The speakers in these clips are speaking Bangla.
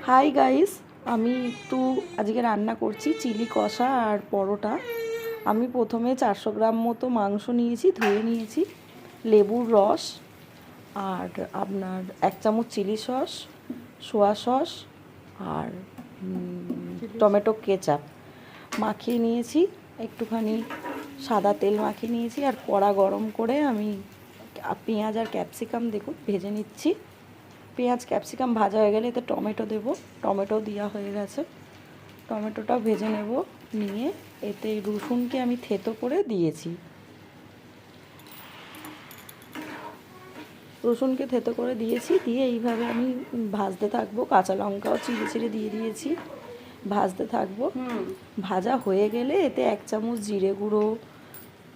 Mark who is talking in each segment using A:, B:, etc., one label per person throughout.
A: হাই গাইস, আমি একটু আজকে রান্না করছি চিলি কষা আর পরোটা। আমি প্রথমে 400 গ্রাম মতো মাংস নিয়েছি, ধুয়ে নিয়েছি, লেবুর রস আর আপনার 1 চামচ চিলি সস, সোয়া সস আর টমেটো কেচাপ মাখিয়ে নিয়েছি। একটুখানি সাদা তেল মাখিয়ে নিয়েছি আর কড়া গরম করে আমি পেঁয়াজ আর ক্যাপসিকাম দেখুন ভেজে নিচ্ছি। পেঁয়াজ ক্যাপসিকাম ভাজা হয়ে গেলে এতে টমেটো দেব, টমেটো দেওয়া হয়ে গেছে, টমেটোটা ভেজে নেব। নিয়ে এতে রসুনকে আমি থেতো করে দিয়েছি, রসুনকে থেতো করে দিয়েছি। দিয়ে এইভাবে আমি ভাজতে থাকবো। কাঁচা লঙ্কাও চিড়ে চিড়ে দিয়ে দিয়েছি, ভাজতে থাকবো। ভাজা হয়ে গেলে এতে 1 চামচ জিরে গুঁড়ো,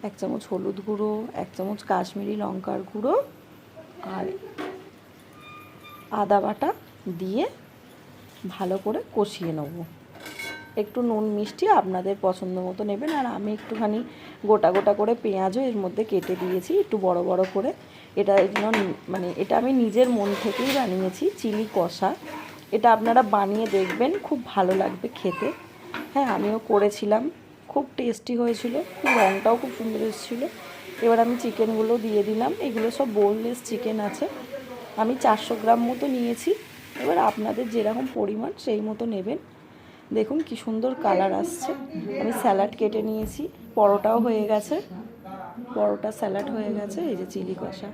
A: 1 চামচ হলুদ গুঁড়ো, 1 চামচ কাশ্মীরি লঙ্কার গুঁড়ো আর আদা বাটা দিয়ে ভালো করে কষিয়ে নেব। একটু নুন মিষ্টি আপনাদের পছন্দ মতো নেবেন। আর আমি একটুখানি গোটা গোটা করে পেঁয়াজও এর মধ্যে কেটে দিয়েছি, একটু বড় বড় করে। এটা মানে এটা আমি নিজের মন থেকেই বানিয়েছি চিলি কষা। এটা আপনারা বানিয়ে দেখবেন, খুব ভালো লাগবে খেতে। হ্যাঁ, আমিও করেছিলাম, খুব টেস্টি হয়েছিল, রঙটাও খুব সুন্দর এসেছিলো। এবার আমি চিকেনগুলো দিয়ে দিলাম। এগুলো সব বোনলেস চিকেন আছে। আমি 400 গ্রাম মতো নিয়েছি। এবার আপনাদের যেরকম পরিমাণ সেই মতো নেবেন। দেখুন কি সুন্দর কালার আসছে। আমি স্যালাড কেটে নিয়েছি, পরোটাও হয়ে গেছে, পরোটা স্যালাড হয়ে গেছে। এই যে চিলি কষা।